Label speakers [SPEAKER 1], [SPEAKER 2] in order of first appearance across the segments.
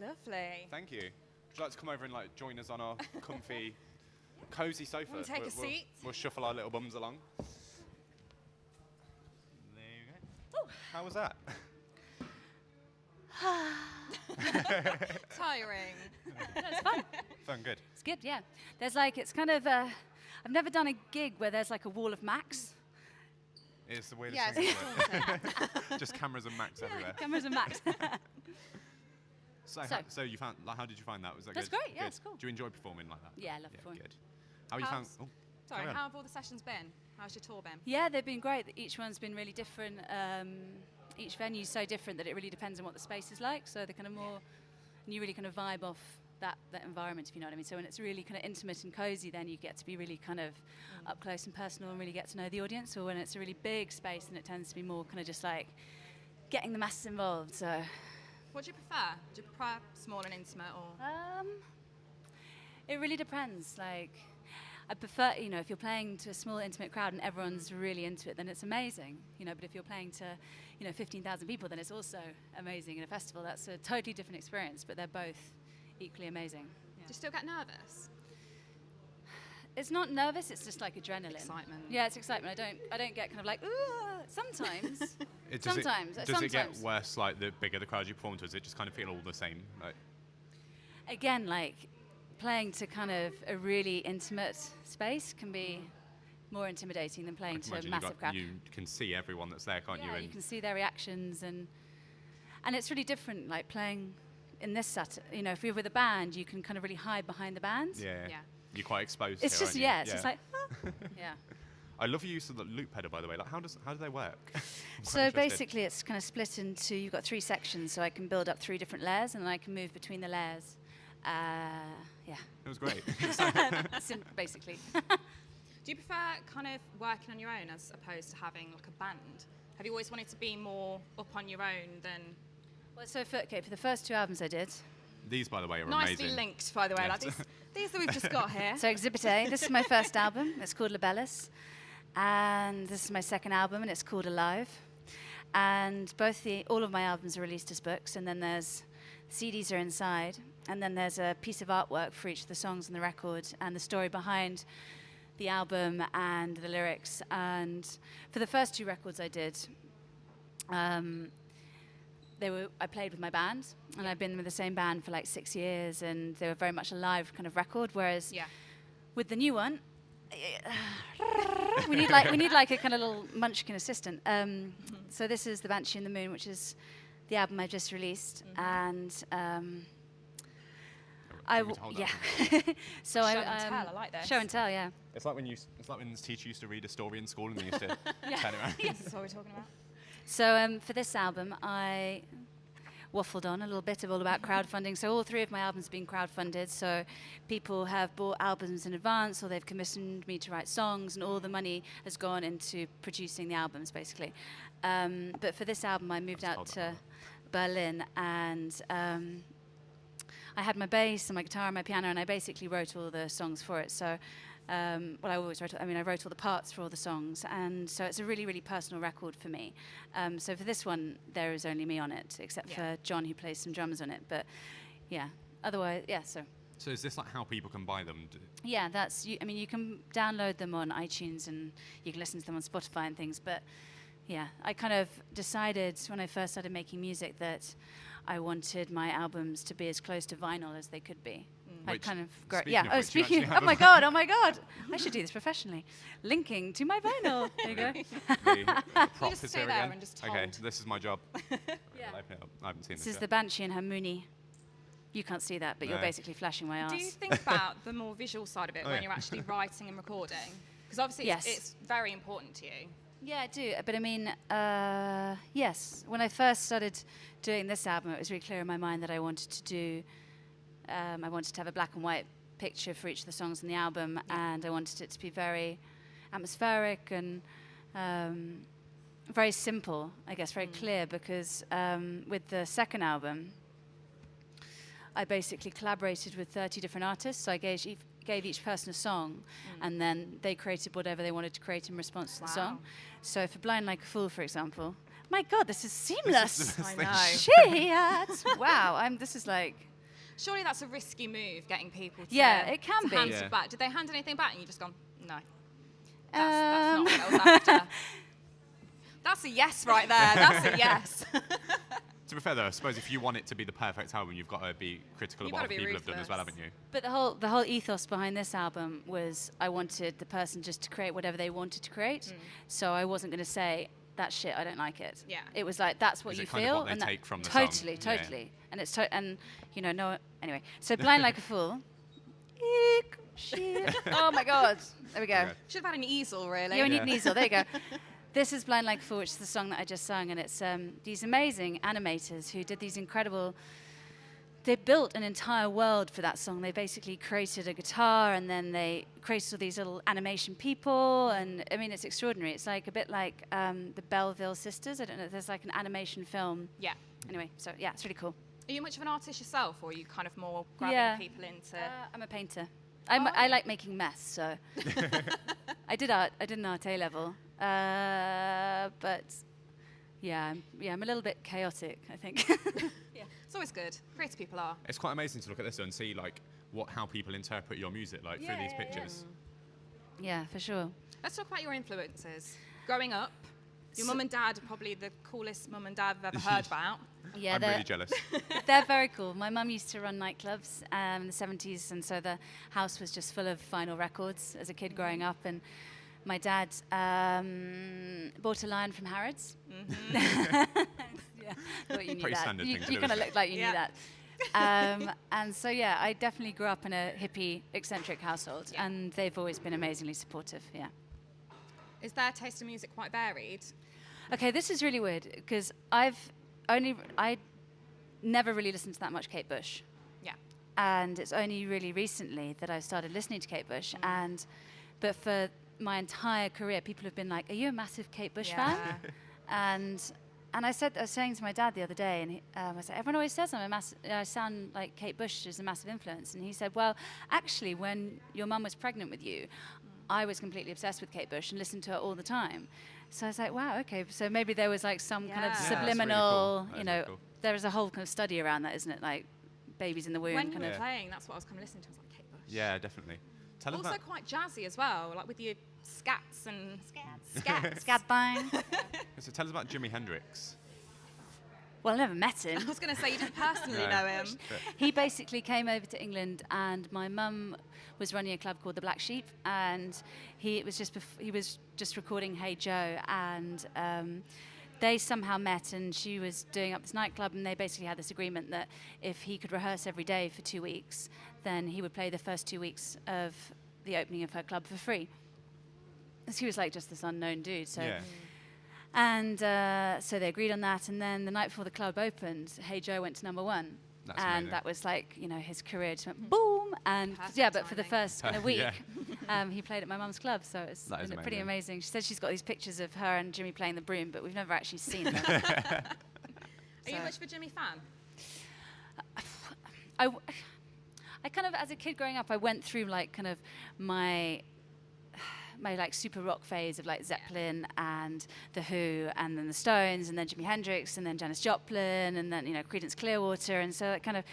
[SPEAKER 1] Lovely.
[SPEAKER 2] Thank you. Would you like to come over and like join us on our comfy, cosy sofa?
[SPEAKER 1] Wanna take a seat?
[SPEAKER 2] We'll shuffle our little bums along. There you go. Ooh. How was that?
[SPEAKER 1] Tiring.
[SPEAKER 3] No, it's fun.
[SPEAKER 2] Fun, good.
[SPEAKER 3] It's good, yeah. There's like, it's kind of, I've never done a gig where there's like a wall of Macs.
[SPEAKER 2] It's the weirdest thing, isn't it? Just cameras and Macs everywhere.
[SPEAKER 3] Cameras and Macs.
[SPEAKER 2] So you found, like, how did you find that? Was that
[SPEAKER 3] That's
[SPEAKER 2] good?
[SPEAKER 3] great, yeah,
[SPEAKER 2] Good.
[SPEAKER 3] it's cool.
[SPEAKER 2] Do you enjoy performing like that?
[SPEAKER 3] Yeah, I love performing.
[SPEAKER 2] Good. How you found? Oh,
[SPEAKER 1] Sorry,
[SPEAKER 2] carry on.
[SPEAKER 1] how have all the sessions been? How's your tour been?
[SPEAKER 3] Yeah, they've been great. Each one's been really different. Each venue's so different that it really depends on what the space is like. So they're kind of more, and you really kind of vibe off that environment, if you know what I mean. So when it's really kind of intimate and cozy, then you get to be really kind of up close and personal and really get to know the audience. Or when it's a really big space, then it tends to be more kind of just like getting the masses involved. So.
[SPEAKER 1] What do you prefer? Do you prefer small and intimate, or?
[SPEAKER 3] It really depends. Like, I prefer, you know, if you're playing to a small, intimate crowd and everyone's really into it, then it's amazing. You know, but if you're playing to, 15,000 people, then it's also amazing. In a festival, that's a totally different experience, but they're both equally amazing.
[SPEAKER 1] Yeah. Do you still get nervous?
[SPEAKER 3] It's not nervous. It's just like adrenaline.
[SPEAKER 1] Excitement.
[SPEAKER 3] Yeah, it's excitement. I don't get kind of like, ooh, sometimes.
[SPEAKER 2] Does it get worse like the bigger the crowd you perform to? Does it just kind of feel all the same? Like?
[SPEAKER 3] Again, like playing to kind of a really intimate space can be more intimidating than playing to a massive crowd.
[SPEAKER 2] You can see everyone that's there, can't you?
[SPEAKER 3] Yeah, you can see their reactions, and it's really different. Like playing in this set, if you're with a band, you can kind of really hide behind the band.
[SPEAKER 2] Yeah. You're quite exposed.
[SPEAKER 3] It's
[SPEAKER 2] here,
[SPEAKER 3] just
[SPEAKER 2] aren't you?
[SPEAKER 3] it's just like yeah.
[SPEAKER 2] I love your use of the loop pedal, by the way. Like, how do they work?
[SPEAKER 3] So basically, it's kind of split into, you've got 3 sections, so I can build up 3 different layers, and I can move between the layers. Yeah.
[SPEAKER 2] It was great.
[SPEAKER 3] Basically.
[SPEAKER 1] Do you prefer kind of working on your own as opposed to having like a band? Have you always wanted to be more up on your own than?
[SPEAKER 3] Well, so for the first 2 albums I did.
[SPEAKER 2] These, by the way, are
[SPEAKER 1] nicely
[SPEAKER 2] amazing.
[SPEAKER 1] linked, by the way. Like these that we've just got here.
[SPEAKER 3] So Exhibit A, this is my first album. It's called Libellus. And this is my second album, and it's called Alive. And all of my albums are released as books, and then there's CDs are inside, and then there's a piece of artwork for each of the songs on the record, and the story behind the album and the lyrics. And for the first 2 records I did, I played with my band, and I've been with the same band for like 6 years, and they were very much a live kind of record. Whereas with the new one, we need like a kind of little munchkin assistant. So this is The Banshee in the Moon, which is the album I just released, and
[SPEAKER 1] so show and tell. I like this.
[SPEAKER 3] Show and tell, yeah.
[SPEAKER 2] It's like when the teacher used to read a story in school and they used to turn it around.
[SPEAKER 1] This is what we're talking about.
[SPEAKER 3] So for this album, I waffled on a little bit all about crowdfunding. So all 3 of my albums have been crowdfunded. So people have bought albums in advance, or they've commissioned me to write songs, and all the money has gone into producing the albums, basically. But for this album, I moved out to Berlin, and I had my bass and my guitar and my piano, and I basically wrote all the songs for it. So I always wrote. I wrote all the parts for all the songs, and so it's a really, really personal record for me. So for this one, there is only me on it, except for John, who plays some drums on it. But otherwise, So
[SPEAKER 2] is this like how people can buy them?
[SPEAKER 3] Yeah, you can download them on iTunes, and you can listen to them on Spotify and things. But I kind of decided when I first started making music that I wanted my albums to be as close to vinyl as they could be. Speaking of, oh my god, I should do this professionally. Linking to my vinyl. There you go.
[SPEAKER 2] The prop
[SPEAKER 1] just
[SPEAKER 2] is
[SPEAKER 1] stay
[SPEAKER 2] here
[SPEAKER 1] there
[SPEAKER 2] again.
[SPEAKER 1] and just
[SPEAKER 2] Okay,
[SPEAKER 1] hold.
[SPEAKER 2] this is my job.
[SPEAKER 3] Yeah.
[SPEAKER 2] I haven't seen this.
[SPEAKER 3] This is
[SPEAKER 2] yet.
[SPEAKER 3] the Banshee and her Mooney. You can't see that, but you're basically flashing my arse.
[SPEAKER 1] Do you think about the more visual side of it when you're actually writing and recording? Because obviously it's very important to you.
[SPEAKER 3] Yeah, I do. But yes. When I first started doing this album, it was really clear in my mind that I wanted to have a black and white picture for each of the songs on the album, and I wanted it to be very atmospheric and very simple, I guess, very clear, because with the second album, I basically collaborated with 30 different artists, so I gave each person a song, and then they created whatever they wanted to create in response to the song. So for Blind Like a Fool, for example, My God, this is seamless.
[SPEAKER 1] I know.
[SPEAKER 3] Shit. Wow. This is like.
[SPEAKER 1] Surely that's a risky move, getting people to,
[SPEAKER 3] It can
[SPEAKER 1] to
[SPEAKER 3] be.
[SPEAKER 1] hand
[SPEAKER 2] Yeah.
[SPEAKER 1] it back. Did they hand anything back and you just gone, no? That's not what I was after. That's a yes right there. That's a yes.
[SPEAKER 2] To be fair though, I suppose if you want it to be the perfect album, you've got to be critical of
[SPEAKER 1] You've
[SPEAKER 2] what
[SPEAKER 1] gotta
[SPEAKER 2] other
[SPEAKER 1] be
[SPEAKER 2] people have done as well,
[SPEAKER 1] ruthless.
[SPEAKER 2] haven't you?
[SPEAKER 3] But the whole ethos behind this album was I wanted the person just to create whatever they wanted to create. So I wasn't going to say, that shit, I don't like it.
[SPEAKER 1] Yeah.
[SPEAKER 3] It was like, that's what
[SPEAKER 2] Is
[SPEAKER 3] you
[SPEAKER 2] it kind of
[SPEAKER 3] feel.
[SPEAKER 2] what they
[SPEAKER 3] and
[SPEAKER 2] take from the song?
[SPEAKER 3] totally,
[SPEAKER 2] Yeah.
[SPEAKER 3] totally. And it's, and, you know, no, anyway. So Blind Like a Fool. Eek, shit. Oh my God. There we go.
[SPEAKER 2] Okay.
[SPEAKER 1] Should have had an easel, really.
[SPEAKER 3] You need an easel. There you go. This is Blind Like a Fool, which is the song that I just sung, and it's these amazing animators who did these incredible. They built an entire world for that song. They basically created a guitar, and then they created all these little animation people, and I mean, it's extraordinary. It's like a bit like the Belleville Sisters. I don't know. There's like an animation film.
[SPEAKER 1] Yeah.
[SPEAKER 3] Anyway, so yeah, it's really cool.
[SPEAKER 1] Are you much of an artist yourself, or are you kind of more grabbing
[SPEAKER 3] Yeah.
[SPEAKER 1] people into...
[SPEAKER 3] I'm a painter.
[SPEAKER 1] Oh,
[SPEAKER 3] I
[SPEAKER 1] okay.
[SPEAKER 3] like making mess, so I did art. I did an art A level, but yeah, I'm a little bit chaotic, I think.
[SPEAKER 1] Yeah. It's always good. Creative people are.
[SPEAKER 2] It's quite amazing to look at this and see like how people interpret your music like through these pictures.
[SPEAKER 3] Yeah, for sure.
[SPEAKER 1] Let's talk about your influences. Growing up, your
[SPEAKER 3] So-
[SPEAKER 1] mum and dad are probably the coolest mum and dad I've ever heard about.
[SPEAKER 3] Yeah,
[SPEAKER 2] I'm really jealous.
[SPEAKER 3] they're very cool. My mum used to run nightclubs in the 70s, and so the house was just full of vinyl records as a kid growing up. And my dad bought a lion from Harrods. Yeah, thought you knew
[SPEAKER 2] Pretty
[SPEAKER 3] that.
[SPEAKER 2] standard
[SPEAKER 3] You
[SPEAKER 2] thing to do,
[SPEAKER 3] kind of
[SPEAKER 2] isn't it?
[SPEAKER 3] looked like you
[SPEAKER 1] Yeah.
[SPEAKER 3] knew that. And so, yeah, I definitely grew up in a hippie, eccentric household,
[SPEAKER 1] Yeah.
[SPEAKER 3] and they've always been amazingly supportive, yeah.
[SPEAKER 1] Is their taste in music quite varied?
[SPEAKER 3] Okay, this is really weird, because I never really listened to that much Kate Bush.
[SPEAKER 1] Yeah.
[SPEAKER 3] And it's only really recently that I've started listening to Kate Bush. But for my entire career, people have been like, "Are you a massive Kate Bush fan?" And I was saying to my dad the other day, and I said, "Everyone always says I sound like Kate Bush is a massive influence." And he said, "Well, actually, when your mum was pregnant with you, I was completely obsessed with Kate Bush and listened to her all the time." So I was like, "Wow, okay." So maybe there was like some kind of
[SPEAKER 1] Yeah. Yeah,
[SPEAKER 2] that's really
[SPEAKER 3] subliminal,
[SPEAKER 2] cool. That
[SPEAKER 3] you
[SPEAKER 2] is
[SPEAKER 3] know,
[SPEAKER 2] really cool.
[SPEAKER 3] there is a whole kind of study around that, isn't it? Like babies in the womb.
[SPEAKER 1] When you
[SPEAKER 3] kind
[SPEAKER 1] were
[SPEAKER 3] of.
[SPEAKER 1] playing, that's what I was kind of listening to. I was like, Kate Bush.
[SPEAKER 2] Yeah, definitely. Tell us
[SPEAKER 1] Also
[SPEAKER 2] about.
[SPEAKER 1] quite jazzy as well, like with your scats and...
[SPEAKER 3] Scat, scat bang.
[SPEAKER 2] So tell us about Jimi Hendrix.
[SPEAKER 3] Well, I never met him.
[SPEAKER 1] I was going to say, you didn't personally
[SPEAKER 2] No.
[SPEAKER 1] know him.
[SPEAKER 3] He basically came over to England, and my mum was running a club called the Black Sheep, and he was just recording Hey Joe, and they somehow met, and she was doing up this nightclub, and they basically had this agreement that if he could rehearse every day for 2 weeks, then he would play the first 2 weeks of the opening of her club for free. So he was like just this unknown dude. So.
[SPEAKER 2] Yeah.
[SPEAKER 3] And so they agreed on that, and then the night before the club opened, Hey Joe went to number 1.
[SPEAKER 2] That's
[SPEAKER 3] and
[SPEAKER 2] amazing.
[SPEAKER 3] that was like, you know, his career just went boom. And
[SPEAKER 1] Perfect
[SPEAKER 3] yeah, but for the
[SPEAKER 1] timing.
[SPEAKER 3] first kind of week,
[SPEAKER 2] Yeah.
[SPEAKER 3] he played at my mum's club, so it's
[SPEAKER 2] That is
[SPEAKER 3] pretty
[SPEAKER 2] amazing.
[SPEAKER 3] amazing. She said she's got these pictures of her and Jimmy playing the broom, but we've never actually seen them.
[SPEAKER 1] Are you
[SPEAKER 3] So-
[SPEAKER 1] much of a Jimmy fan?
[SPEAKER 3] I kind of, as a kid growing up, I went through like kind of my like super rock phase of like Zeppelin and The Who, and then the Stones, and then Jimi Hendrix, and then Janis Joplin, and then, you know, Creedence Clearwater, and so that kind of,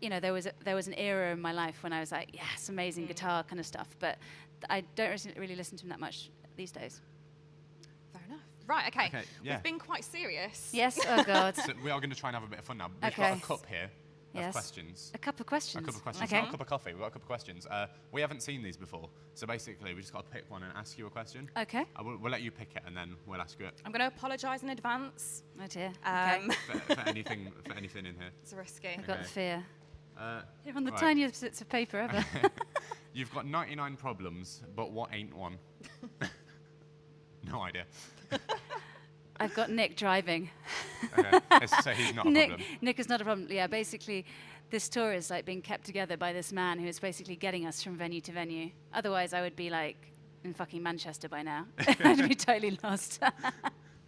[SPEAKER 3] you know, there was an era in my life when I was like, yes, amazing guitar kind of stuff, but I don't really listen to them that much these days.
[SPEAKER 1] Fair enough. Right, okay.
[SPEAKER 2] Okay, yeah.
[SPEAKER 1] We've been quite serious.
[SPEAKER 3] Yes, oh God.
[SPEAKER 2] So we are going to try and have a bit of fun now. We've
[SPEAKER 3] Okay.
[SPEAKER 2] got a cup here of
[SPEAKER 3] Yes.
[SPEAKER 2] questions.
[SPEAKER 3] A couple of questions.
[SPEAKER 2] A couple of questions.
[SPEAKER 3] Okay.
[SPEAKER 2] Not a cup of coffee. We've got a couple of questions. We haven't seen these before, so basically we just got to pick one and ask you a question.
[SPEAKER 3] Okay.
[SPEAKER 2] We'll let you pick it, and then we'll ask you it
[SPEAKER 1] I'm going to apologise in advance.
[SPEAKER 3] Oh dear. Okay.
[SPEAKER 2] for anything in here.
[SPEAKER 1] It's risky.
[SPEAKER 3] I've got the
[SPEAKER 2] okay.
[SPEAKER 3] fear.
[SPEAKER 2] Uh,
[SPEAKER 3] On the
[SPEAKER 2] right.
[SPEAKER 3] tiniest bits of paper ever.
[SPEAKER 2] You've got 99 problems, but what ain't one? No idea.
[SPEAKER 3] I've got Nick driving.
[SPEAKER 2] Okay. Let's say he's not a problem.
[SPEAKER 3] Nick is not a problem. Yeah, basically, this tour is like being kept together by this man who is basically getting us from venue to venue. Otherwise, I would be like in fucking Manchester by now. I'd be totally lost.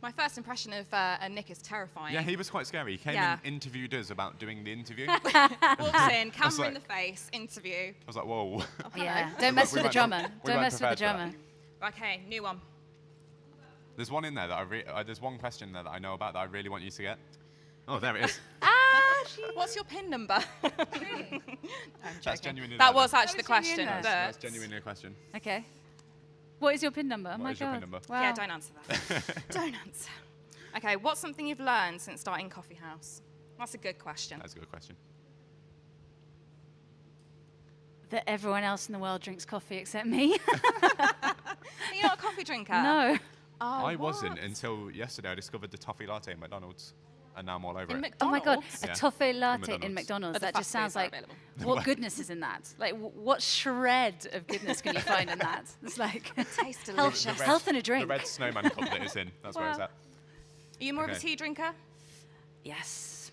[SPEAKER 1] My first impression of Nick is terrifying.
[SPEAKER 2] Yeah, he was quite scary. He came
[SPEAKER 1] Yeah.
[SPEAKER 2] and interviewed us about doing the interview.
[SPEAKER 1] Walks in, camera in the
[SPEAKER 2] like-
[SPEAKER 1] face, interview.
[SPEAKER 2] I was like, whoa.
[SPEAKER 3] Yeah, don't mess
[SPEAKER 2] We
[SPEAKER 3] with the
[SPEAKER 2] might
[SPEAKER 3] drummer.
[SPEAKER 2] not- we
[SPEAKER 3] Don't
[SPEAKER 2] weren't
[SPEAKER 3] mess with the
[SPEAKER 2] prepared for
[SPEAKER 3] drummer.
[SPEAKER 1] Okay, new one.
[SPEAKER 2] There's one in there that there's one question there that I know about that I really want you to get. Oh, there it is.
[SPEAKER 1] What's your PIN number?
[SPEAKER 3] Really?
[SPEAKER 1] I'm
[SPEAKER 2] That's
[SPEAKER 1] joking.
[SPEAKER 2] genuinely
[SPEAKER 1] That
[SPEAKER 2] there,
[SPEAKER 1] was
[SPEAKER 2] then.
[SPEAKER 1] actually the
[SPEAKER 3] That was
[SPEAKER 1] question.
[SPEAKER 3] genuine.
[SPEAKER 2] That's genuinely a question.
[SPEAKER 3] Okay. What is your PIN number? Oh
[SPEAKER 2] What
[SPEAKER 3] my
[SPEAKER 2] is your
[SPEAKER 3] God.
[SPEAKER 2] PIN number?
[SPEAKER 3] Wow.
[SPEAKER 1] Yeah, don't answer that. Don't answer. Okay, what's something you've learned since starting Coffee House? That's a good question.
[SPEAKER 2] That's a good question.
[SPEAKER 3] That everyone else in the world drinks coffee except me.
[SPEAKER 1] Are you not a coffee drinker?
[SPEAKER 3] No.
[SPEAKER 1] Oh,
[SPEAKER 2] I wasn't
[SPEAKER 1] what?
[SPEAKER 2] until yesterday. I discovered the toffee latte at McDonald's, and now I'm all over
[SPEAKER 1] In
[SPEAKER 2] it.
[SPEAKER 3] Oh my God,
[SPEAKER 1] McDonald's?
[SPEAKER 3] a
[SPEAKER 2] Yeah.
[SPEAKER 3] toffee latte
[SPEAKER 2] McDonald's.
[SPEAKER 3] in McDonald's.
[SPEAKER 1] Are the
[SPEAKER 3] That just
[SPEAKER 1] fast
[SPEAKER 3] sounds
[SPEAKER 1] foods
[SPEAKER 3] like,
[SPEAKER 1] available?
[SPEAKER 3] what goodness is in that? Like, what shred of goodness can you find in that? It's like
[SPEAKER 1] Tastes
[SPEAKER 3] health,
[SPEAKER 1] delicious.
[SPEAKER 3] health and a drink.
[SPEAKER 2] The red snowman cup that it's in. That's where it's
[SPEAKER 3] Wow.
[SPEAKER 2] at.
[SPEAKER 1] Are you more of a
[SPEAKER 2] Okay.
[SPEAKER 1] tea drinker?
[SPEAKER 3] Yes.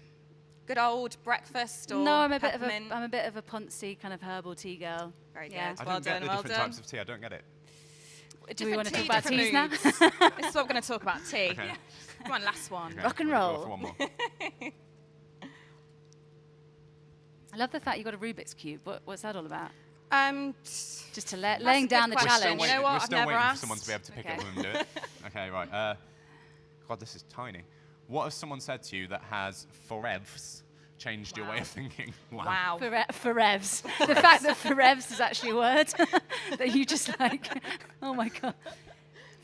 [SPEAKER 1] Good old breakfast or
[SPEAKER 3] No, I'm
[SPEAKER 1] peppermint?
[SPEAKER 3] a bit of a poncy kind of herbal tea girl.
[SPEAKER 1] Very
[SPEAKER 3] Yeah.
[SPEAKER 1] good.
[SPEAKER 2] I
[SPEAKER 1] Well
[SPEAKER 2] don't get
[SPEAKER 1] done,
[SPEAKER 2] the
[SPEAKER 1] well
[SPEAKER 2] different
[SPEAKER 1] done.
[SPEAKER 2] types of tea. I don't get it.
[SPEAKER 3] Do we want to talk
[SPEAKER 1] Different
[SPEAKER 3] about
[SPEAKER 1] tea,
[SPEAKER 3] teas now?
[SPEAKER 1] different moods. This is what we're going to talk about, tea.
[SPEAKER 2] Okay.
[SPEAKER 1] Come on, last one.
[SPEAKER 2] Okay,
[SPEAKER 3] Rock and
[SPEAKER 2] we'll go
[SPEAKER 3] roll.
[SPEAKER 2] for one more.
[SPEAKER 3] I love the fact you got a Rubik's Cube. What's that all about? Just to
[SPEAKER 1] That's
[SPEAKER 3] laying
[SPEAKER 1] a
[SPEAKER 3] down
[SPEAKER 1] good
[SPEAKER 3] the
[SPEAKER 1] question.
[SPEAKER 3] challenge.
[SPEAKER 1] You know what?
[SPEAKER 2] We're
[SPEAKER 1] I've
[SPEAKER 2] still
[SPEAKER 1] never
[SPEAKER 2] waiting for
[SPEAKER 1] asked.
[SPEAKER 2] someone to be able to pick
[SPEAKER 3] Okay.
[SPEAKER 2] it up and do it. Okay, right. God, this is tiny. What has someone said to you that has forevs changed your way of thinking?
[SPEAKER 1] Wow.
[SPEAKER 3] Forevs. The fact that forevs is actually a word that you just like, oh my God.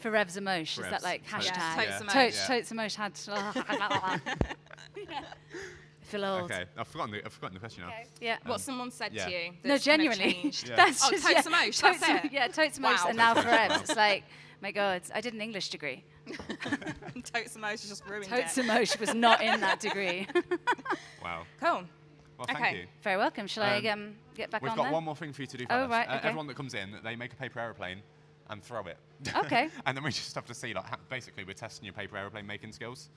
[SPEAKER 3] Forevs emotion. Is that
[SPEAKER 2] Forevs.
[SPEAKER 3] like
[SPEAKER 2] Totes.
[SPEAKER 3] hashtag?
[SPEAKER 1] Totes
[SPEAKER 2] Yeah.
[SPEAKER 1] emotion.
[SPEAKER 3] Totes emotion. I feel old.
[SPEAKER 2] Okay, I've forgotten the question now.
[SPEAKER 3] Yeah.
[SPEAKER 1] What someone said
[SPEAKER 2] yeah.
[SPEAKER 1] to you.
[SPEAKER 3] No,
[SPEAKER 1] that's kind of
[SPEAKER 3] genuinely.
[SPEAKER 1] changed.
[SPEAKER 2] Yeah.
[SPEAKER 3] That's
[SPEAKER 1] Oh,
[SPEAKER 3] just
[SPEAKER 1] totes
[SPEAKER 3] yeah,
[SPEAKER 1] emotion, that's
[SPEAKER 3] totes-
[SPEAKER 1] it?
[SPEAKER 3] Yeah, totes
[SPEAKER 1] Wow.
[SPEAKER 3] emotion and now
[SPEAKER 2] Totes
[SPEAKER 3] forevs.
[SPEAKER 2] emotion.
[SPEAKER 3] It's like, my God, I did an English degree.
[SPEAKER 1] Totes emotion just ruined
[SPEAKER 3] Totes
[SPEAKER 1] it.
[SPEAKER 3] emotion was not in that degree.
[SPEAKER 2] Wow.
[SPEAKER 1] Cool.
[SPEAKER 2] Well, thank
[SPEAKER 1] Okay.
[SPEAKER 2] you.
[SPEAKER 3] Very welcome. Shall I
[SPEAKER 2] Um,
[SPEAKER 3] get back
[SPEAKER 2] We've
[SPEAKER 3] on
[SPEAKER 2] got
[SPEAKER 3] there?
[SPEAKER 2] one more thing for you to do.
[SPEAKER 3] Oh,
[SPEAKER 2] fellas.
[SPEAKER 3] right, okay.
[SPEAKER 2] Everyone that comes in, they make a paper aeroplane and throw it.
[SPEAKER 3] Okay.
[SPEAKER 2] And then we just have to see, like, basically, we're testing your paper aeroplane making skills.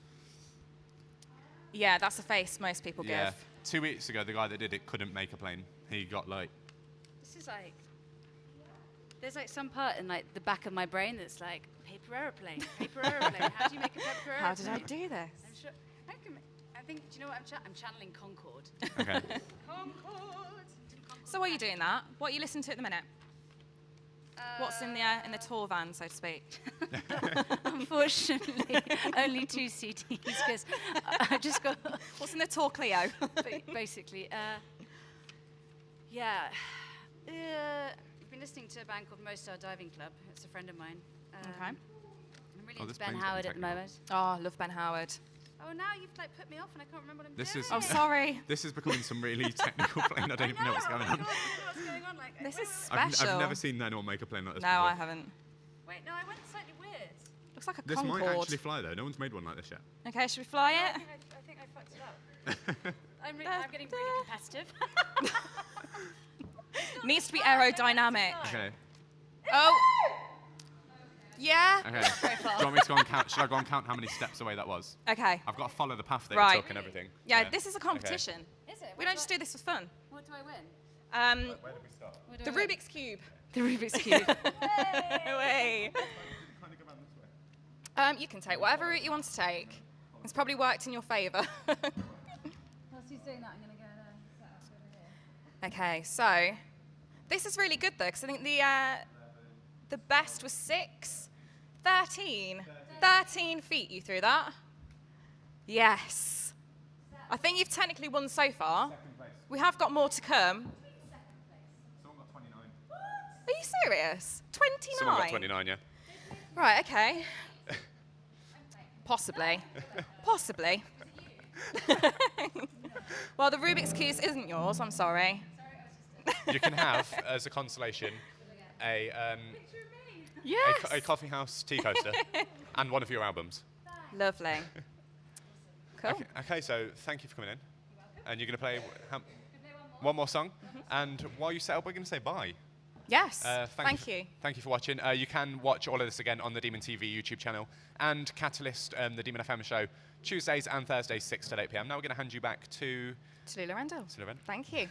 [SPEAKER 1] Yeah, that's a face most people
[SPEAKER 2] Yeah.
[SPEAKER 1] give.
[SPEAKER 2] 2 weeks ago, the guy that did it couldn't make a plane. He got like.
[SPEAKER 3] This is like, there's like some part in like the back of my brain that's like, paper aeroplane, paper aeroplane. How do you make a paper aeroplane?
[SPEAKER 1] How did I do this?
[SPEAKER 3] I'm sure, I think, do you know what I'm channeling Concord.
[SPEAKER 2] Okay.
[SPEAKER 3] Concord.
[SPEAKER 1] So while you're doing that, what are you listening to at the minute? What's in the tour van, so to speak?
[SPEAKER 3] Unfortunately, only 2 CDs because I just got
[SPEAKER 1] What's in the tour Clio?
[SPEAKER 3] basically. Yeah. I've been listening to a band called Mostar Diving Club. It's a friend of mine.
[SPEAKER 1] Okay.
[SPEAKER 3] I'm really
[SPEAKER 2] Oh,
[SPEAKER 3] into
[SPEAKER 2] this
[SPEAKER 3] Ben
[SPEAKER 2] plane's
[SPEAKER 3] Howard
[SPEAKER 2] getting
[SPEAKER 3] at the
[SPEAKER 2] technical.
[SPEAKER 3] moment.
[SPEAKER 1] Oh, I love Ben Howard.
[SPEAKER 3] Oh, now you've like put me off and I can't remember what I'm
[SPEAKER 2] This
[SPEAKER 3] doing.
[SPEAKER 2] is-
[SPEAKER 1] Oh, sorry.
[SPEAKER 2] This is becoming some really technical plane. I don't even know what's going on.
[SPEAKER 3] What's going on? Like,
[SPEAKER 1] This
[SPEAKER 3] wait,
[SPEAKER 1] is
[SPEAKER 3] wait, wait.
[SPEAKER 1] special.
[SPEAKER 2] I've never seen anyone make a plane like this
[SPEAKER 1] No,
[SPEAKER 2] before.
[SPEAKER 1] I haven't.
[SPEAKER 3] Wait, no, I went slightly weird.
[SPEAKER 1] Looks like a
[SPEAKER 2] This
[SPEAKER 1] Concorde.
[SPEAKER 2] might actually fly, though. No one's made one like this yet.
[SPEAKER 1] Okay, should we fly
[SPEAKER 3] I
[SPEAKER 1] it?
[SPEAKER 3] think I fucked it up. I'm getting really competitive.
[SPEAKER 1] Needs to be aerodynamic.
[SPEAKER 2] Okay.
[SPEAKER 1] Oh. Yeah.
[SPEAKER 2] Okay. Do you want me to go and count? Should I go and count how many steps away that was?
[SPEAKER 1] Okay.
[SPEAKER 2] I've got to follow the path they
[SPEAKER 1] Right.
[SPEAKER 2] took and everything.
[SPEAKER 1] Yeah, this is a competition.
[SPEAKER 3] Is it?
[SPEAKER 1] We don't just do this for fun.
[SPEAKER 3] What do I win?
[SPEAKER 2] Where did we start?
[SPEAKER 3] What do
[SPEAKER 1] The
[SPEAKER 3] I win?
[SPEAKER 1] Rubik's Cube.
[SPEAKER 3] The Rubik's Cube.
[SPEAKER 1] Way.
[SPEAKER 2] Kind of go around this way.
[SPEAKER 1] You can take whatever route you want to take. It's probably worked in your favour.
[SPEAKER 3] Whilst he's doing that, I'm going to go set up over here.
[SPEAKER 1] Okay, so this is really good though, because I think the best was 6, 13. 13 feet you threw that? Yes. I think you've technically won so far.
[SPEAKER 2] Second place.
[SPEAKER 1] We have got more to come.
[SPEAKER 2] Someone got 29.
[SPEAKER 1] Are you serious? 29?
[SPEAKER 2] Someone got 29, yeah.
[SPEAKER 1] Right, okay. Possibly. Possibly. Well, the Rubik's Cube isn't yours, I'm sorry.
[SPEAKER 2] You can have, as a consolation, a
[SPEAKER 1] Yes.
[SPEAKER 2] a coffee house tea coaster and one of your albums.
[SPEAKER 1] Lovely. Cool.
[SPEAKER 2] Okay, so thank you for coming in. And you're going to play one more song. And while you set up, we're going to say bye.
[SPEAKER 1] Yes.
[SPEAKER 2] Thank
[SPEAKER 1] you.
[SPEAKER 2] Thank you for watching. You can watch all of this again on the Demon TV YouTube channel and Catalyst, the Demon FM show, Tuesdays and Thursdays, 6 to 8 p.m. Now we're going to hand you back to
[SPEAKER 1] Tallulah Rendall.
[SPEAKER 2] Tallulah Rendall.
[SPEAKER 1] Thank you.